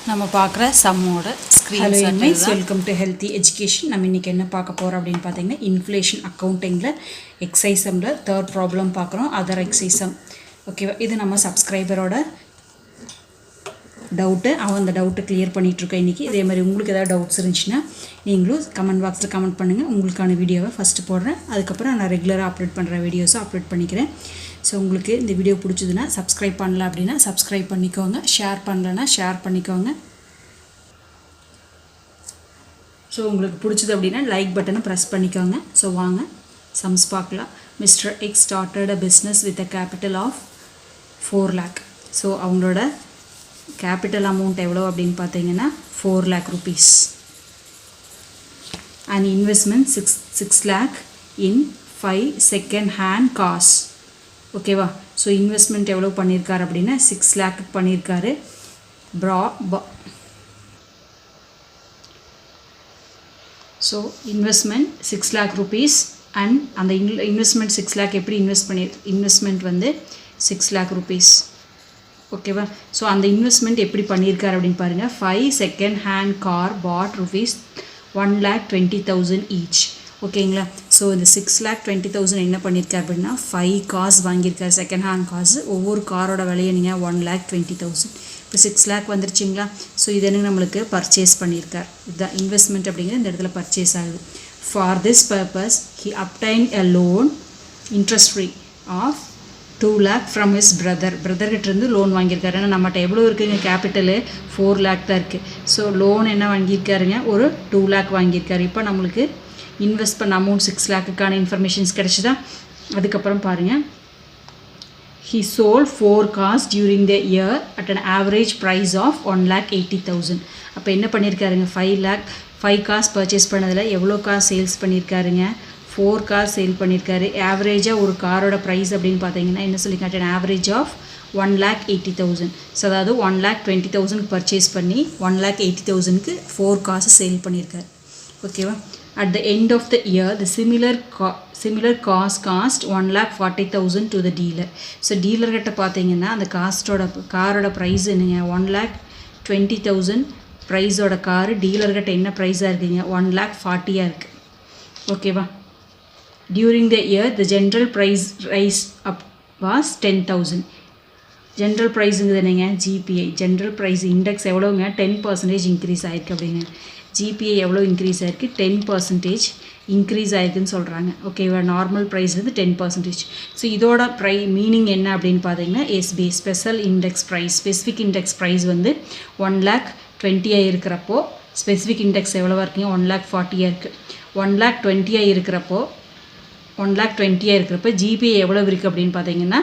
நம்ம பார்க்குற சம்மோட screen shot. Welcome to healthy education. நம்ம இன்றைக்கி என்ன பார்க்க போகிறோம் அப்படின்னு பார்த்தீங்கன்னா, இன்ஃப்ளேஷன் அக்கௌண்டிங்கில் எக்ஸைசமில் தேர்ட் ப்ராப்ளம் பார்க்குறோம், அதர் எக்ஸைசம். ஓகேவா, இது நம்ம சப்ஸ்கிரைபரோட டவுட்டு. அவன் அந்த டவுட்டு கிளியர் பண்ணிகிட்ருக்கோம் இன்றைக்கி. இதே மாதிரி உங்களுக்கு ஏதாவது டவுட்ஸ் இருந்துச்சுன்னா நீங்களும் கமெண்ட் பாக்ஸில் கமெண்ட் பண்ணுங்கள். உங்களுக்கான வீடியோவை ஃபஸ்ட்டு போடுறேன், அதுக்கப்புறம் நான் ரெகுலராக அப்லோட் பண்ணுற வீடியோஸை அப்லோட் பண்ணிக்கிறேன். ஸோ உங்களுக்கு இந்த வீடியோ பிடிச்சதுன்னா சப்ஸ்கிரைப் பண்ணல அப்படின்னா சப்ஸ்கிரைப் பண்ணிக்கோங்க, ஷேர் பண்ணலன்னா ஷேர் பண்ணிக்கோங்க. ஸோ உங்களுக்கு பிடிச்சது அப்படின்னா லைக் பட்டனை ப்ரெஸ் பண்ணிக்கோங்க. ஸோ வாங்க சம்ஸ் பார்க்கலாம். Mister X started a business with a capital of 4 lakh. So அவங்களோட கேபிட்டல் அமௌண்ட் எவ்வளோ அப்படின்னு பார்த்தீங்கன்னா 4 lakh rupees. And investment 6 lakh in 5 second hand cars. ஓகேவா, ஸோ இன்வெஸ்ட்மெண்ட் எவ்வளோ பண்ணியிருக்காரு அப்படின்னா 6 lakh பண்ணியிருக்காரு. So investment 6 lakh rupees. And அந்த இன்வெஸ்ட்மெண்ட் 6 lakh எப்படி இன்வெஸ்ட்மெண்ட் வந்து 6 lakh rupees. ஓகேவா, ஸோ அந்த இன்வெஸ்ட்மெண்ட் எப்படி பண்ணியிருக்காரு அப்படின்னு பாருங்கள். 5 second hand car bought rupees 1,20,000 each. ஓகேங்களா, ஸோ இந்த 6,20,000 என்ன பண்ணியிருக்காரு அப்படின்னா 5 cars வாங்கியிருக்காரு, செகண்ட் ஹேண்ட் கார்ஸ். ஒவ்வொரு காரோட விலையை நீங்கள் 1,20,000. இப்போ 6 lakh வந்துருச்சிங்களா. ஸோ இது எனக்கு நம்மளுக்கு பர்ச்சேஸ் பண்ணியிருக்கார். இதுதான் இன்வெஸ்ட்மெண்ட் அப்படிங்கிறது இந்த இடத்துல பர்ச்சேஸ் ஆகுது. For this purpose he obtain a loan interest free of 2 lakh from his பிரதர்கிட்டேருந்து லோன் வாங்கியிருக்காரு. ஏன்னா நம்மகிட்ட எவ்வளோ இருக்குதுங்க, கேபிட்டலு 4 lakh தான் இருக்குது. ஸோ லோன் என்ன வாங்கியிருக்காருங்க, ஒரு 2 lakh வாங்கியிருக்காரு. இப்போ நம்மளுக்கு இன்வெஸ்ட் பண்ண அமௌண்ட் 6 lakhக்கான இன்ஃபர்மேஷன்ஸ் கிடச்சிதா. அதுக்கப்புறம் பாருங்கள், he sold 4 cars during the year at an average price of 1,80,000. அப்போ என்ன பண்ணியிருக்காருங்க, 5 cars பர்ச்சேஸ் பண்ணதில் எவ்வளோ கார் சேல்ஸ் பண்ணியிருக்காருங்க, 4 cars சேல் பண்ணியிருக்காரு. ஆவரேஜாக ஒரு காரோட ப்ரைஸ் அப்படின்னு பார்த்தீங்கன்னா என்ன சொல்லிக்காட்டு, ஆவரேஜ் ஆஃப் 1,80,000. ஸோ அதாவது 1,20,000 பர்ச்சேஸ் பண்ணி 1,80,000க்கு 4 cars சேல் பண்ணியிருக்காரு. ஓகேவா, at the end of the year the similar cars cost 1,40,000 to the dealer. So dealer கிட்ட பார்த்தீங்கன்னா அந்த காரோட ப்ரைஸ் என்னங்க, 1,20,000 ப்ரைஸோட காரு டீலர்கிட்ட என்ன ப்ரைஸாக இருக்குங்க, 1,40,000 இருக்குது. ஓகேவா, during the year the general price rise up was 10,000. General ப்ரைஸுங்கிறது என்னங்க, ஜிபிஐ ஜென்ரல் ப்ரைஸ் இண்டெக்ஸ் எவ்வளோங்க, 10% இன்க்ரீஸ் ஆகிருக்கு அப்படிங்க. ஜிபிஐ எவ்வளோ இன்க்ரீஸ் ஆகிருக்கு, 10% இன்க்ரீஸ் ஆகிருக்குன்னு சொல்கிறாங்க. ஓகேவா, நார்மல் ப்ரைஸ் வந்து 10%. ஸோ இதோட மீனிங் என்ன அப்படின்னு பார்த்தீங்கன்னா SP special index price. Specific index price வந்து 1,20,000 இருக்கிறப்போ ஸ்பெசிஃபிக் இண்டெக்ஸ் எவ்வளோவா இருக்குங்க, 1,40,000 இருக்குது. 1,20,000 இருக்கிறப்போ ஜிபிஐ எவ்வளோ இருக்குது அப்படின்னு பார்த்தீங்கன்னா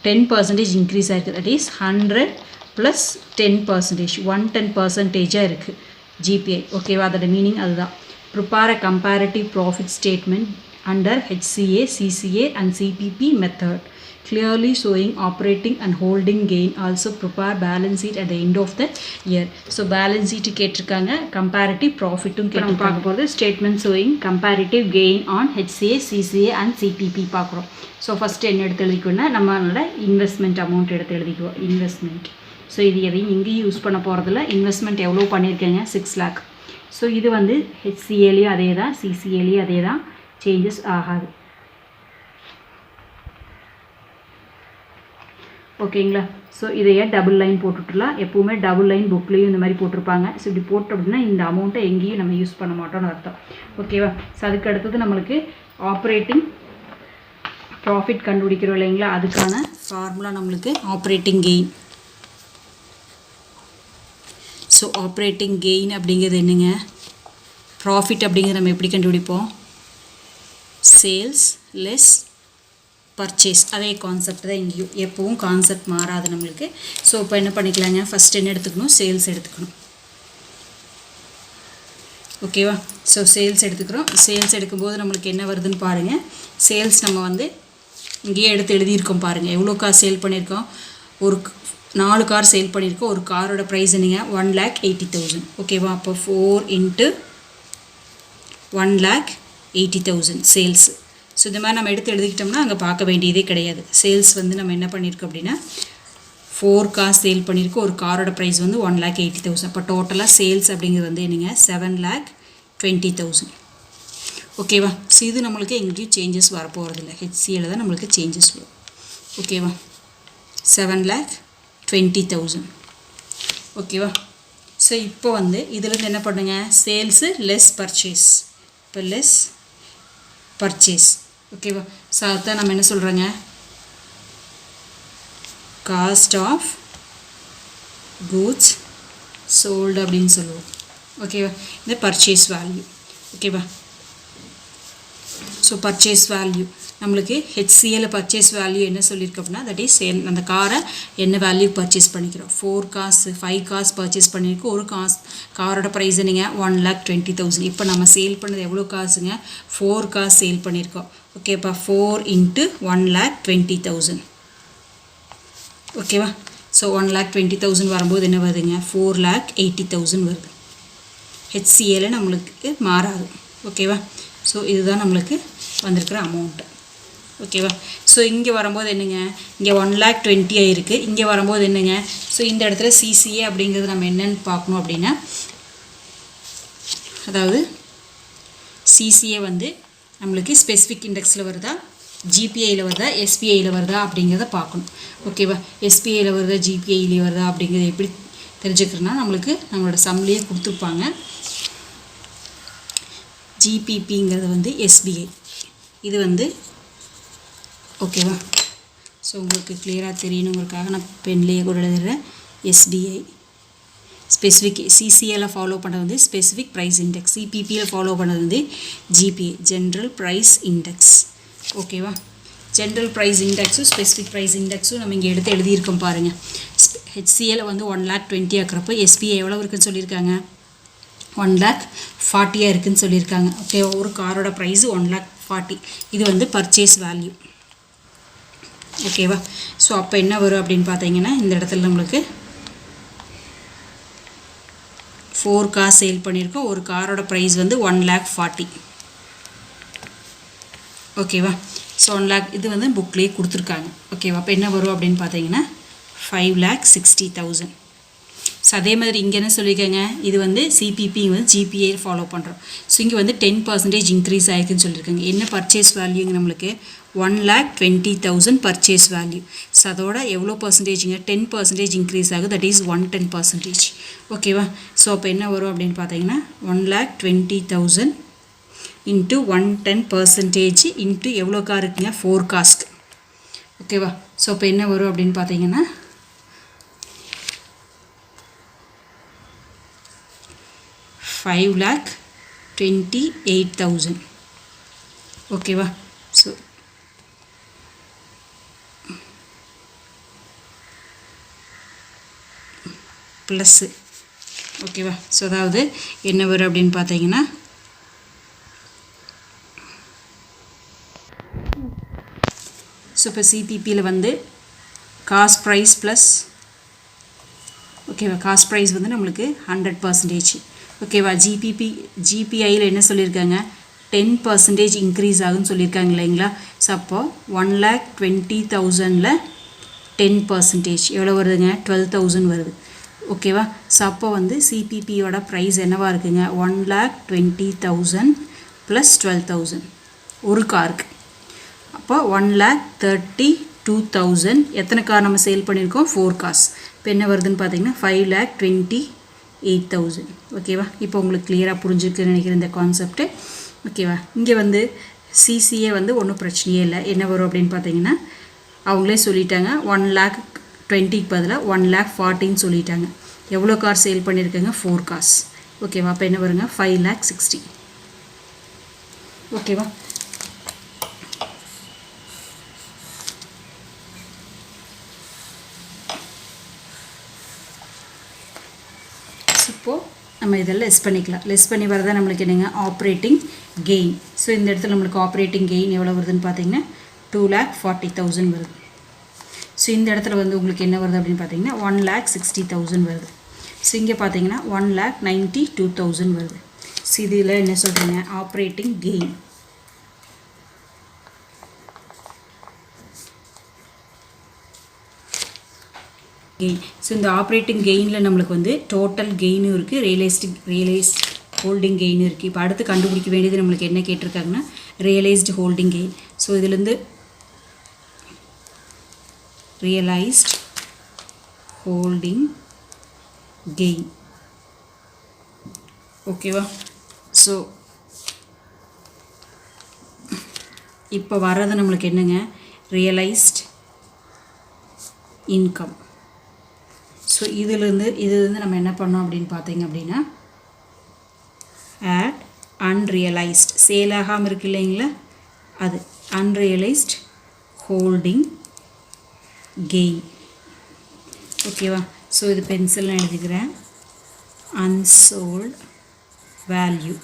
10% இன்க்ரீஸ் ஆகிருக்கு. தட் இஸ் 100 + 10%, 110%ஆக இருக்குது ஜிபிஐ. ஓகேவா, அதோட மீனிங் அதுதான். Prepare a comparative profit statement under HCA, CCA and CPP method clearly showing operating and holding gain. Also prepare balance sheet at the end of the year. So balance sheet கேட்டிருக்காங்க, comparative ப்ராஃபிட்டும் நம்ம பார்க்க போகிறது. Statement showing comparative gain on HCA, CCA and CPP பார்க்குறோம். So first என்ன எடுத்து எழுதிக்கோன்னா நம்மளோட investment amount எடுத்து எழுதிக்குவோம். Investment, so இது எதையும் இங்கேயும் யூஸ் பண்ண போகிறதில்ல. இன்வெஸ்ட்மெண்ட் எவ்வளோ பண்ணியிருக்கேங்க, 6 lakh. ஸோ இது வந்து HCAலேயும் அதே தான், CCAலேயும் அதே தான், சேஞ்சஸ் ஆகாது. ஓகேங்களா, ஸோ இதையே டபுள் லைன் போட்டுட்டுலாம். எப்போவுமே டபுள் லைன் புக்லேயும் இந்த மாதிரி போட்டிருப்பாங்க. ஸோ இப்படி போட்டோம் அப்படின்னா இந்த அமௌண்ட்டை எங்கேயும் நம்ம யூஸ் பண்ண மாட்டோம்னு அர்த்தம். ஓகேவா, ஸோ அதுக்கு அடுத்தது நம்மளுக்கு ஆப்ரேட்டிங் ப்ராஃபிட் கண்டுபிடிக்கிறோம் இல்லைங்களா, அதுக்கான ஃபார்முலா நம்மளுக்கு operating gain. So operating gain அப்படிங்கிறது என்னங்க, ப்ராஃபிட் அப்படிங்கிறது நம்ம எப்படி கண்டுபிடிப்போம், சேல்ஸ் லெஸ் பர்ச்சேஸ். அதே கான்செப்ட் தான் இங்கேயும், எப்போவும் கான்செப்ட் மாறாது நம்மளுக்கு. ஸோ இப்போ என்ன பண்ணிக்கலாங்க, ஃபஸ்ட் என்ன எடுத்துக்கணும், சேல்ஸ் எடுத்துக்கணும். ஓகேவா, ஸோ சேல்ஸ் எடுத்துக்கிறோம். சேல்ஸ் எடுக்கும்போது நம்மளுக்கு என்ன வருதுன்னு பாருங்கள். சேல்ஸ் நம்ம வந்து இங்கேயே எடுத்து எழுதியிருக்கோம் பாருங்கள். எவ்வளோ கார் சேல் பண்ணியிருக்கோம், ஒரு 4 கார் சேல் பண்ணியிருக்கோம். ஒரு காரோட ப்ரைஸ் என்னங்க, 1,80,000. ஓகேவா, அப்போ 4 × 1,80,000 சேல்ஸ். ஸோ இந்த மாதிரி நம்ம எடுத்து எழுதிக்கிட்டோம்னா அங்கே பார்க்க வேண்டியதே கிடையாது. சேல்ஸ் வந்து நம்ம என்ன பண்ணியிருக்கோம் அப்படின்னா 4 கார் சேல் பண்ணியிருக்கு. ஒரு காரோட ப்ரைஸ் வந்து 1,80,000. அப்போ டோட்டலாக சேல்ஸ் அப்படிங்கிறது வந்து என்னங்க 7,20,000. ஓகேவா? ஸோ இது நம்மளுக்கு எங்கேயும் சேஞ்சஸ் வரப்போகிறதில்ல. HCL தான் நம்மளுக்கு சேஞ்சஸ் வரும். ஓகேவா? 7,20,000. ஓகேவா? ஸோ இப்போ வந்து இதுலேருந்து என்ன பண்ணுங்க, சேல்ஸு லெஸ் பர்ச்சேஸ். இப்போ லெஸ் பர்ச்சேஸ். ஓகேவா? ஸோ அதுதான் நம்ம என்ன சொல்கிறோங்க, காஸ்ட் ஆஃப் கூட்ஸ் சோல்டு அப்படின்னு சொல்லுவோம். ஓகேவா? இந்த பர்ச்சேஸ் வேல்யூ. ஓகேவா? ஸோ பர்ச்சேஸ் வேல்யூ நம்மளுக்கு HCL பர்ச்சேஸ் வேல்யூ என்ன சொல்லியிருக்கு அப்படின்னா, தட் இஸ் அந்த காரை என்ன வேல்யூ பர்ச்சேஸ் பண்ணிக்கிறோம். 4 கார்ஸ் 5 கார்ஸ் பர்ச்சேஸ் பண்ணியிருக்கு. ஒரு காரோட ப்ரைஸ் என்னங்க 1,20,000. இப்போ நம்ம சேல் பண்ணது எவ்வளோ காசுங்க, 4 கார்ஸ் சேல் பண்ணியிருக்கோம். ஓகேப்பா? 4 × 1,20,000. ஓகேவா? ஸோ 1,20,000 வரும்போது என்ன வருதுங்க, 4,80,000 வருது. HCL நம்மளுக்கு மாறாது. ஓகேவா? ஸோ இதுதான் நம்மளுக்கு வந்திருக்கிற அமௌண்ட்டு. ஓகேவா? ஸோ இங்கே வரும்போது என்னங்க, இங்கே 1,20,000 ஆகிருக்கு. இங்கே வரும்போது என்னங்க, ஸோ இந்த இடத்துல CCA அப்படிங்கிறது நம்ம என்னென்னு பார்க்கணும் அப்படின்னா, அதாவது CCA வந்து நம்மளுக்கு ஸ்பெசிஃபிக் இண்டெக்ஸில் வருதா, GPIயில் வருதா, SPIயில் வருதா அப்படிங்கிறத பார்க்கணும். ஓகேவா? SPIயில் வருதா, GPIயில் வருதா அப்படிங்கிறது எப்படி தெரிஞ்சுக்கிறதுனா, நம்மளோட சம்லேயே கொடுத்துருப்பாங்க. GPPங்கிறது வந்து SBI. இது வந்து ஓகேவா? ஸோ உங்களுக்கு கிளியராக தெரியணுங்கிறதுக்காக நான் பென்லேயே கூட எழுதுகிறேன். SBI specific. CCL ஃபாலோ பண்ணுறது வந்து ஸ்பெசிஃபிக் ப்ரைஸ் இண்டெக்ஸ். CPPயில் ஃபாலோ பண்ணுறது வந்து GPI ஜென்ரல் ப்ரைஸ் இண்டெக்ஸ். ஓகேவா? ஜென்ரல் ப்ரைஸ் இண்டெக்ஸும் ஸ்பெசிஃபிக் ப்ரைஸ் இண்டெக்ஸும் நம்ம இங்கே எடுத்து எழுதியிருக்கோம் பாருங்கள். HCL வந்து 1,20,000 ஆக்கிறப்போ SBI எவ்வளோ இருக்குன்னு சொல்லியிருக்காங்க, 1,40,000 இருக்குதுன்னு சொல்லியிருக்காங்க. ஓகே, ஒரு காரோட ப்ரைஸு 1,40,000. இது வந்து பர்ச்சேஸ் வேல்யூ. ஓகேவா? ஸோ அப்போ என்ன வரும் அப்படின்னு பார்த்தீங்கன்னா, இந்த இடத்துல நம்மளுக்கு 4 கார் சேல் பண்ணியிருக்கோம். ஒரு காரோட ப்ரைஸ் வந்து 1,40,000. ஓகேவா? ஸோ 1,00,000 இது வந்து புக்லேயே கொடுத்துருக்காங்க. ஓகேவா? அப்போ என்ன வரும் அப்படின்னு பார்த்தீங்கன்னா 5,60,000. ஸோ அதே மாதிரி இங்கே என்ன சொல்லியிருக்காங்க, இது வந்து CPP வந்து GPI ஃபாலோ பண்ணுறோம். ஸோ இங்கே வந்து 10% இன்க்ரீஸ் ஆகிருக்குன்னு சொல்லியிருக்காங்க. என்ன பர்ச்சேஸ் வேல்யூங்க நம்மளுக்கு 1,20,000 பர்ச்சேஸ் வேல்யூ. ஸோ அதோட எவ்வளோ பர்சன்டேஜுங்க, 10% இன்க்ரீஸ் ஆகுது. That is 110%. ஓகேவா? ஸோ அப்போ என்ன வரும் அப்படின்னு பார்த்தீங்கன்னா 1,20,000 இன்ட்டு 110% இன்ட்டு எவ்வளோ கார் இருக்குங்க, 4 காஸ்ட். ஓகேவா? ஸோ அப்போ என்ன வரும் அப்படின்னு பார்த்தீங்கன்னா 5,28,000. ஓகேவா? So plus. ஓகேவா? ஸோ அதாவது என்ன வரும் அப்படின்னு பார்த்தீங்கன்னா ஸோ இப்போ CPPயில் வந்து காஸ்ட் ப்ரைஸ் ப்ளஸ் ஓகேவா, காஸ்ட் ப்ரைஸ் வந்து நம்மளுக்கு 100%. ஓகேவா? GPIயில் என்ன சொல்லியிருக்காங்க, 10% இன்க்ரீஸ் ஆகுன்னு சொல்லியிருக்காங்க இல்லைங்களா? ஸோ அப்போ 1,20,000ல் 10% எவ்வளோ வருதுங்க, 12,000 வருது. ஓகேவா? ஸோ அப்போ வந்து CPPயோட ப்ரைஸ் என்னவாக இருக்குங்க, 1,20,000 ப்ளஸ் 12,000 ஒரு காருக்கு. அப்போ 1,32,000. எத்தனை கார் நம்ம சேல் பண்ணியிருக்கோம், 4 கார்ஸ். இப்போ என்ன வருதுன்னு பார்த்தீங்கன்னா 5,28,000. ஓகேவா? இப்போ உங்களுக்கு கிளியராக புரிஞ்சுருக்குன்னு நினைக்கிறேன் இந்த கான்செப்ட்டு. ஓகேவா? இங்கே வந்து CCA வந்து ஒன்றும் பிரச்சனையே இல்லை. என்ன வரும் அப்படின்னு பார்த்தீங்கன்னா அவங்களே சொல்லிட்டாங்க, 1,20,000 பதிலாக 1,40,000 சொல்லிட்டாங்க. எவ்வளோ கார் சேல் பண்ணியிருக்காங்க, 4 கார்ஸ். ஓகேவா? அப்போ என்ன வருங்க, 5,60,000. ஓகேவா? இப்போது நம்ம இதெல்லாம் லெஸ் பண்ணிக்கலாம். லெஸ் பண்ணி வரதான் நம்மளுக்கு என்னங்க, ஆப்ரேட்டிங் கெயின். ஸோ இந்த இடத்துல நம்மளுக்கு ஆப்ரேட்டிங் கெயின் எவ்வளோ வருதுன்னு பார்த்தீங்கன்னா 2,40,000 வருது. ஸோ இந்த இடத்துல வந்து உங்களுக்கு என்ன வருது அப்படின்னு பார்த்தீங்கன்னா 1,60,000 வருது. ஸோ இங்கே பார்த்தீங்கன்னா 1,92,000 வருது. ஸோ இதில் என்ன சொல்கிறீங்க, ஆப்ரேட்டிங் கெயின். கெயின். ஸோ இந்த ஆப்ரேட்டிங் கெயினில் நம்மளுக்கு வந்து டோட்டல் கெயினும் இருக்குது, ரியலைஸ்ட் ஹோல்டிங் கெயின் இருக்குது. இப்போ அடுத்து கண்டுபிடிக்க வேண்டியது நம்மளுக்கு என்ன கேட்டிருக்காங்கன்னா ரியலைஸ்டு ஹோல்டிங் கெயின். ஸோ இதுலேருந்து ரியலைஸ்ட் ஹோல்டிங் கெயின். ஓகேவா? ஸோ இப்போ வர்றது நம்மளுக்கு என்னங்க, ரியலைஸ்ட் இன்கம். ஸோ இதுலேருந்து நம்ம என்ன பண்ணோம் அப்படின்னு பார்த்தீங்க அப்படின்னா ஆட் அன்ரியலைஸ்ட், சேல் ஆகாமல் இருக்கு இல்லைங்களா, அது அன்ரியலைஸ்ட் ஹோல்டிங் கெயின். ஓகேவா? ஸோ இது பென்சில் எழுதிக்கிறேன், அன்சோல்ட் வேல்யூ.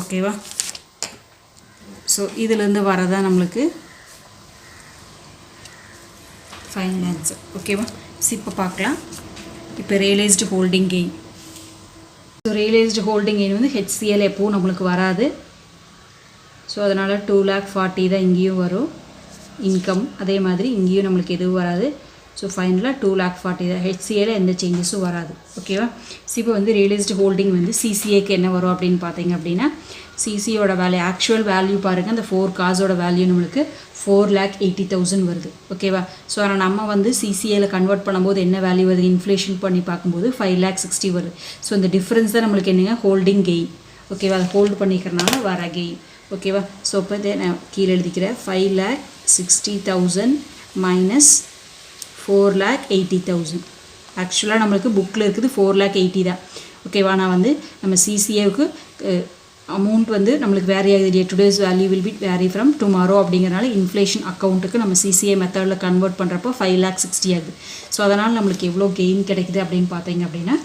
ஓகேவா? ஸோ இதிலேருந்து வரதான் நம்மளுக்கு ஃபைனல் ஆன்சர். ஓகேவா? இப்போ பார்க்கலாம். இப்போ realised holding gain. So realised holding gain வந்து ஹெச்சிஎல் எப்போவும் நம்மளுக்கு வராது. ஸோ அதனால் 2,40,000 தான் இங்கேயும் வரும் இன்கம். அதே மாதிரி இங்கேயும் நம்மளுக்கு எதுவும் வராது. ஸோ ஃபைனலாக 2,40,000 தான். ஹெச்சிஏல எந்த சேஞ்சஸும் வராது. ஓகேவா? ஸோ இப்போ வந்து ரியலைஸ்டு ஹோல்டிங் வந்து சிசிஏக்கு என்ன வரும் அப்படின்னு பார்த்தீங்க அப்படின்னா சிசியோட வேல்யூ, ஆக்சுவல் வேல்யூ பாருங்கள், அந்த 4 காசோட வேல்யூ நம்மளுக்கு 4,80,000 வருது. ஓகேவா? ஸோ ஆனால் நம்ம வந்து சிசிஏல கன்வெர்ட் பண்ணும்போது என்ன வேல்யூ வருது, இன்ஃப்ளேஷன் பண்ணி பார்க்கும்போது 5,60,000 வருது. ஸோ இந்த டிஃப்ரென்ஸ் தான் நம்மளுக்கு என்னங்க, ஹோல்டிங் கெயின். ஓகேவா? அதை ஹோல்டு பண்ணிக்கிறனால வர கெயின். ஓகேவா? ஸோ இப்போ நான் கீழே எழுதிக்கிறேன், 5,60,000 மைனஸ் 4,80,000. ஆக்சுவலாக நம்மளுக்கு புக்கில் இருக்குது 4,80,000 தான். ஓகேவா? நான் வந்து நம்ம சிசிஏவுக்கு அமௌண்ட் வந்து நம்மளுக்கு வேரி ஆகுது. Today's value will be vary from tomorrow அப்படிங்கிறனால இன்ஃப்ளேஷன் அக்கௌண்ட்டுக்கு நம்ம சிசிஏ மெத்தடில் கன்வெர்ட் பண்ணுறப்போ 5,60,000 ஆகுது. ஸோ அதனால் நம்மளுக்கு எவ்வளோ கெயின் கிடைக்குது அப்படின்னு பார்த்தீங்க அப்படின்னா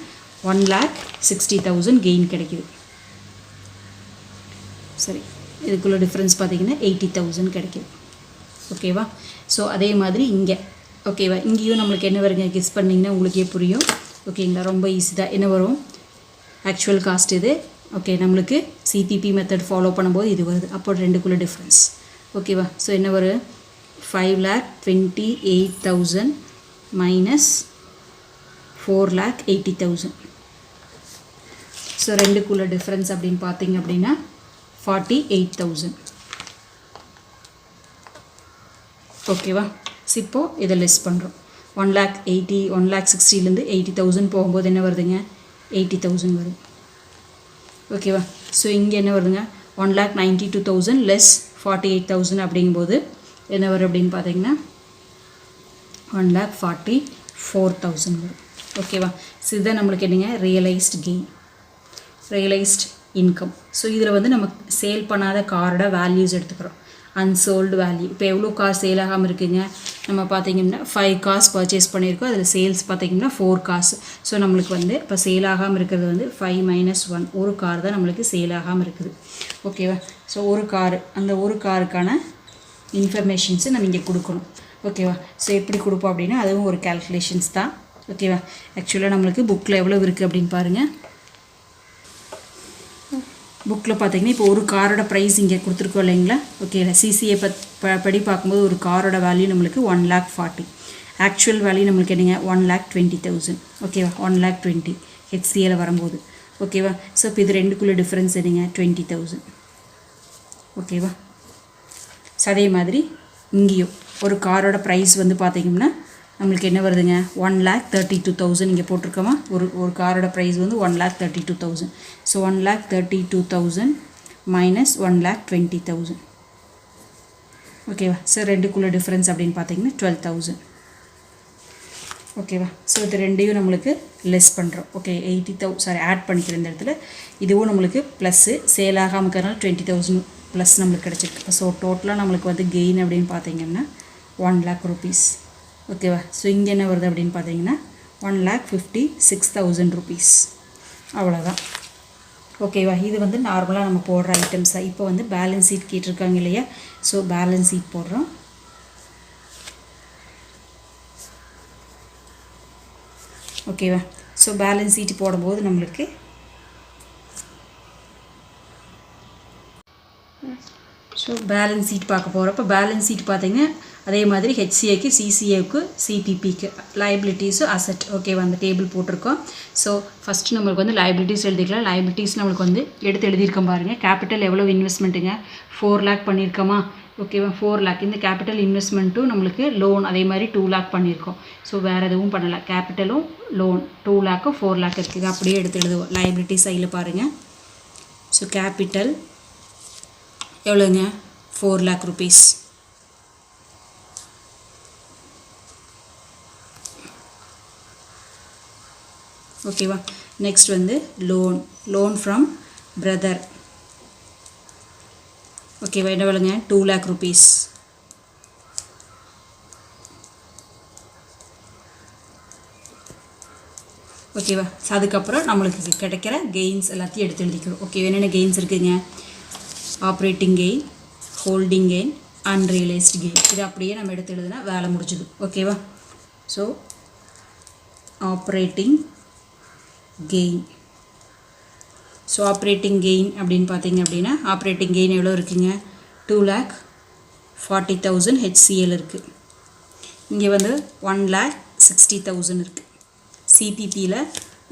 1,60,000 கெயின் கிடைக்குது. சரி, இதுக்குள்ள டிஃப்ரென்ஸ் பார்த்தீங்கன்னா 80,000 கிடைக்குது. ஓகேவா? ஸோ அதே மாதிரி இங்கே ஓகேவா, இங்கேயும் நம்மளுக்கு என்ன வருங்க, கெஸ் பண்ணிங்கன்னா உங்களுக்கே புரியும். ஓகேங்களா? ரொம்ப ஈஸி தான். என்ன வரும், ஆக்சுவல் காஸ்ட் இது. ஓகே, நம்மளுக்கு சிபிபி மெத்தட் ஃபாலோ பண்ணும்போது இது வருது. அப்போ ரெண்டுக்குள்ளே டிஃப்ரென்ஸ். ஓகேவா? ஸோ என்ன வரும், 5,28,000 மைனஸ் 4,80,000. ஸோ ரெண்டுக்குள்ளே டிஃப்ரென்ஸ் அப்படின்னு பார்த்தீங்க அப்படின்னா 48,000. ஓகேவா? இப்போது இதை லெஸ் பண்ணுறோம். 1,60,000லேருந்து 80,000 போகும்போது என்ன வருதுங்க, 80,000 வருது. ஓகேவா? ஸோ இங்கே என்ன வருதுங்க, 1,92,000 லெஸ் 48,000 அப்படிங்கும்போது என்ன வரும் அப்படின்னு பார்த்தீங்கன்னா 1,44,000 வரும். ஓகேவா? ஸோ இதுதான் நம்மளுக்கு என்னங்க, realised gain, realised income. So இதில் வந்து நம்ம சேல் பண்ணாத காரோட வேல்யூஸ் எடுத்துக்கிறோம், அன்சோல்டு வேல்யூ. இப்போ எவ்வளோ கார் சேல் ஆகாமல் இருக்குங்க, நம்ம பார்த்திங்கன்னா 5 கார்ஸ் பர்ச்சேஸ் பண்ணியிருக்கோம். அதில் சேல்ஸ் பார்த்திங்கன்னா 4 கார்ஸ். ஸோ நம்மளுக்கு வந்து இப்போ சேல் ஆகாமல் இருக்கிறது வந்து 5 மைனஸ் 1, ஒரு கார் தான் நம்மளுக்கு சேல் ஆகாமல் இருக்குது. ஓகேவா? ஸோ ஒரு காரு, அந்த ஒரு காருக்கான இன்ஃபர்மேஷன்ஸை நம்ம இங்கே கொடுக்கணும். ஓகேவா? ஸோ எப்படி கொடுப்போம் அப்படின்னா அதுவும் ஒரு கேல்குலேஷன்ஸ் தான். ஓகேவா? ஆக்சுவலாக நம்மளுக்கு புக்கில் எவ்வளோ இருக்குது அப்படின்னு பாருங்கள். புக்கில் பார்த்தீங்கன்னா இப்போ ஒரு காரோட ப்ரைஸ் இங்கே கொடுத்துருக்கோம் இல்லைங்களா. ஓகே, சிசிஏ படி பார்க்கும்போது ஒரு காரோட வேல்யூ நம்மளுக்கு 1,40,000. ஆக்சுவல் வேல்யூ நம்மளுக்கு என்னங்க, 1,20,000. ஓகேவா? 1,20,000 ஹெச்சிஏல வரும்போது. ஓகேவா? ஸோ இப்போ இது ரெண்டுக்குள்ளே டிஃப்ரென்ஸ் என்னங்க, 20,000. ஓகேவா? ஸோ அதே மாதிரி இங்கேயும் ஒரு காரோட ப்ரைஸ் வந்து பார்த்திங்கன்னா நம்மளுக்கு என்ன வருதுங்க, 1,32,000 இங்கே போட்டிருக்கோமா. ஒரு காரோட ப்ரைஸ் வந்து 1,32,000. So 1,32,000 minus 1,20,000. ஓகேவா? ஸோ ரெண்டுக்குள்ளே டிஃப்ரென்ஸ் அப்படின்னு பார்த்தீங்கன்னா 12,000. ஓகேவா? ஸோ இது ரெண்டையும் நம்மளுக்கு லெஸ் பண்ணுறோம். ஓகே, 80,000 ஆட் பண்ணிக்கிற இந்த இடத்துல. இதுவும் நம்மளுக்கு ப்ளஸ்ஸு, சேல் ஆகாமல் இருக்கிறனால 20,000 ப்ளஸ் நம்மளுக்கு கிடச்சிருக்கு. ஸோ டோட்டலாக நம்மளுக்கு வந்து கெயின் அப்படின்னு பார்த்தீங்கன்னா 1,00,000 rupees. ஓகேவா? ஸோ இங்கே என்ன வருது அப்படின்னு பார்த்தீங்கன்னா 1,56,000 rupees. அவ்வளோதான். ஓகேவா? இது வந்து நார்மலாக நம்ம போடுற ஐட்டம்ஸாக. இப்போ வந்து பேலன்ஸ் ஷீட் கேட்டிருக்காங்க இல்லையா. ஸோ பேலன்ஸ் ஷீட் போடுறோம். ஓகேவா? ஸோ பேலன்ஸ் ஷீட் போடும்போது நம்மளுக்கு ஸோ பேலன்ஸ் ஷீட் பார்க்க போகிறப்ப பேலன்ஸ் ஷீட் பார்த்திங்கன்னா அதே மாதிரி ஹெச்சிஏக்கு சிசிஏக்கு சிபிபிக்கு லைபிலிட்டிஸும் அசெட் ஓகேவா அந்த டேபிள் போட்டிருக்கோம். ஸோ ஃபஸ்ட்டு நம்மளுக்கு வந்து லைபிலிட்டிஸ் எழுதிக்கலாம். லைபிலிட்டிஸ் நம்மளுக்கு வந்து எடுத்து எழுதியிருக்கோம் பாருங்கள். கேபிட்டல் எவ்வளோ இன்வெஸ்ட்மெண்ட்டுங்க 4 lakh பண்ணியிருக்கோமா ஓகேவா 4 lakh. இந்த கேபிட்டல் இன்வெஸ்ட்மெண்ட்டும் நம்மளுக்கு லோன் அதே மாதிரி 2 lakh பண்ணியிருக்கோம். ஸோ வேறு எதுவும் பண்ணலை. கேபிட்டலும் லோன் 2 lakh 4 lakh இருக்குது. அப்படியே எடுத்து எழுதுவோம். லைபிலிட்டி சைடில் பாருங்கள். ஸோ கேபிட்டல் எவ்வளோங்க 4 lakh rupees. ஓகேவா. நெக்ஸ்ட் வந்து லோன் ஃப்ரம் பிரதர் ஓகேவா என்ன வேலைங்க 2 lakh rupees. ஓகேவா. அதுக்கப்புறம் நம்மளுக்கு கிடைக்கிற கெயின்ஸ் எல்லாத்தையும் எடுத்து எழுதிக்கிறோம். ஓகே என்னென்ன கெயின்ஸ் இருக்குதுங்க operating gain holding gain unrealised gain. இது அப்படியே நம்ம எடுத்து எழுதுனா வேலை முடிஞ்சுது. ஓகேவா. So operating gain. So operating gain அப்படின்னு பார்த்தீங்க அப்படின்னா ஆப்ரேட்டிங் கெயின் எவ்வளோ இருக்குங்க 2,40,000 HCL இருக்குது. இங்கே வந்து 1,60,000 இருக்குது. சிபிபியில்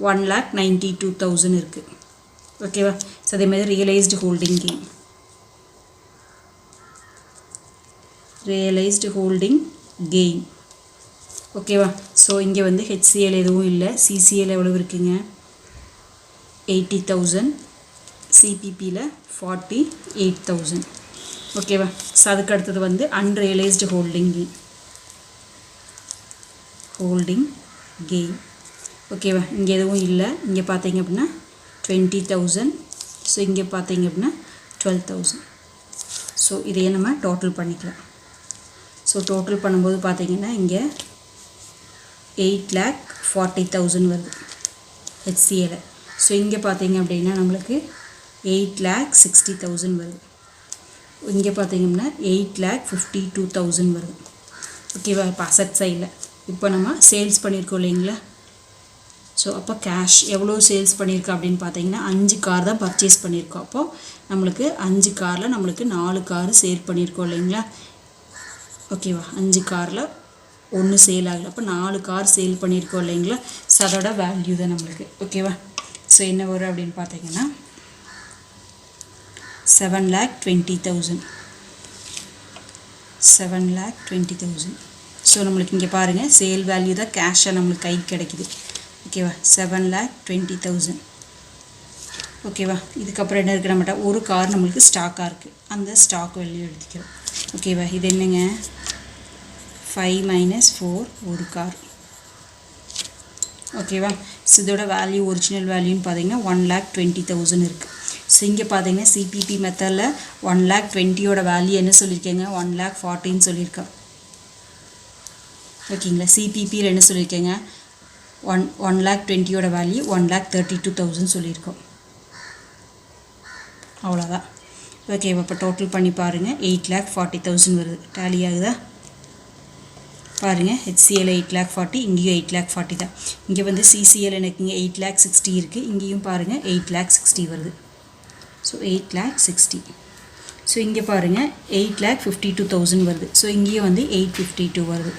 1,92,000 இருக்குது. ஓகேவா. ஸோ அதே மாதிரி ரியலைஸ்டு ஹோல்டிங் கெயின் ஓகேவா. ஸோ இங்கே வந்து ஹெச்சிஎல் எதுவும் இல்லை. சிசிஎல் எவ்வளோ இருக்குங்க 80,000. சிபிபியில் 48,000. ஓகேவா. ஸோ அதுக்கு அடுத்தது வந்து அன்ரியலைஸ்டு ஹோல்டிங் கெயின் ஓகேவா. இங்கே எதுவும் இல்லை. இங்கே பார்த்தீங்க அப்படின்னா 20,000. ஸோ இங்கே பார்த்தீங்க அப்படின்னா 12,000. ஸோ இதையே நம்ம டோட்டல் பண்ணிக்கலாம். ஸோ டோட்டல் பண்ணும்போது பார்த்தீங்கன்னா இங்கே 8,40,000 வருது ஹெச்சிஏல. ஸோ இங்கே பார்த்தீங்க அப்படின்னா நம்மளுக்கு 8,60,000 வருது. இங்கே பார்த்தீங்கன்னா 8,52,000 வருது. ஓகேவா. இப்போ அசட் சைடில் இப்போ நம்ம சேல்ஸ் பண்ணியிருக்கோம் இல்லைங்களா. ஸோ அப்போ கேஷ் எவ்வளோ சேல்ஸ் பண்ணியிருக்கோம் அப்படின்னு பார்த்தீங்கன்னா 5 கார் தான் பர்ச்சேஸ் பண்ணியிருக்கோம். அப்போது நம்மளுக்கு 5 காரில் நம்மளுக்கு 4 கார் சேல் பண்ணியிருக்கோம் இல்லைங்களா. ஓகேவா. 5 காரில் 1 சேல் ஆகலை. அப்போ 4 கார் சேல் பண்ணியிருக்கோம் இல்லைங்களா. ஸோ அதோட வேல்யூ தான் நம்மளுக்கு. ஓகேவா. ஸோ என்ன வரும் அப்படின்னு பார்த்தீங்கன்னா 7,20,000. ஸோ நம்மளுக்கு இங்கே பாருங்கள் சேல் வேல்யூ தான் கேஷாக நம்மளுக்கு கைக்கு கிடைக்குது. ஓகேவா. 7,20,000. ஓகேவா. இதுக்கப்புறம் என்ன இருக்குது நம்மகிட்ட ஒரு கார் நம்மளுக்கு ஸ்டாக்காக இருக்குது. அந்த ஸ்டாக் வேல்யூ எடுத்துக்கிறோம். ஓகேவா. இது என்னங்க 5 - 4 ஒரு கார். ஓகேவா. ஸோ இதோட வேல்யூ ஒரிஜினல் வேல்யூன்னு பார்த்தீங்கன்னா 1,20,000 இருக்குது. ஸோ இங்கே பார்த்தீங்கன்னா சிபிபி மெத்தடில் 1,20,000 வேல்யூ என்ன சொல்லியிருக்கேங்க 1,40,000 சொல்லியிருக்கேன். ஓகேங்களா. சிபிபியில் என்ன சொல்லியிருக்கேங்க 1,20,000 வேல்யூ 1,32,000 சொல்லியிருக்கோம். அவ்வளோதான். ஓகேவா. இப்போ டோட்டல் பண்ணி பாருங்கள் 8,40,000 வருது. டேலி ஆகுதா பாருங்கள். ஹெச்சிஎல் 8,40,000 இங்கேயும் 8,40,000 தான். இங்கே வந்து சிசிஎல் எனக்கு இங்கே 8,60,000 இருக்குது. இங்கேயும் பாருங்கள் 8,60,000 வருது. ஸோ 8,60,000. ஸோ இங்கே பாருங்கள் 8,52,000 வருது. ஸோ இங்கேயும் வந்து 852 வருது.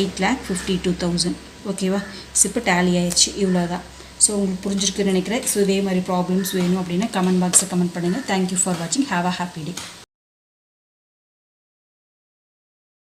8,52,000. ஓகேவா. ஸோ இப்போ டேலி ஆயிடுச்சு. இவ்வளோ தான். ஸோ உங்களுக்கு புரிஞ்சிருக்குன்னு நினைக்கிறேன். ஸோ இதே மாதிரி ப்ராப்ளம்ஸ் வேணும் அப்படின்னா கமெண்ட் பாக்ஸில் கமெண்ட் பண்ணுங்கள். தேங்க்யூ ஃபார் வாட்சிங். Have a happy day.